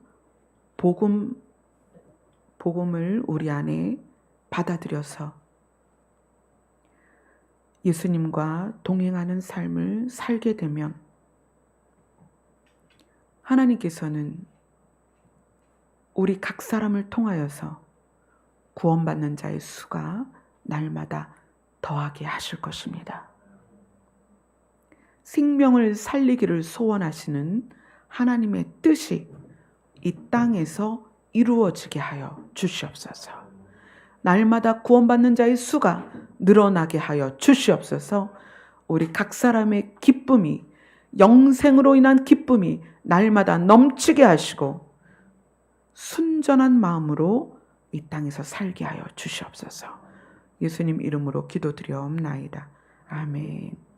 복음을 우리 안에 받아들여서 예수님과 동행하는 삶을 살게 되면 하나님께서는 우리 각 사람을 통하여서 구원받는 자의 수가 날마다 더하게 하실 것입니다. 생명을 살리기를 소원하시는 하나님의 뜻이 이 땅에서 이루어지게 하여 주시옵소서. 날마다 구원받는 자의 수가 늘어나게 하여 주시옵소서. 우리 각 사람의 기쁨이, 영생으로 인한 기쁨이 날마다 넘치게 하시고 순전한 마음으로 이 땅에서 살게 하여 주시옵소서. 예수님 이름으로 기도드려옵나이다. 아멘.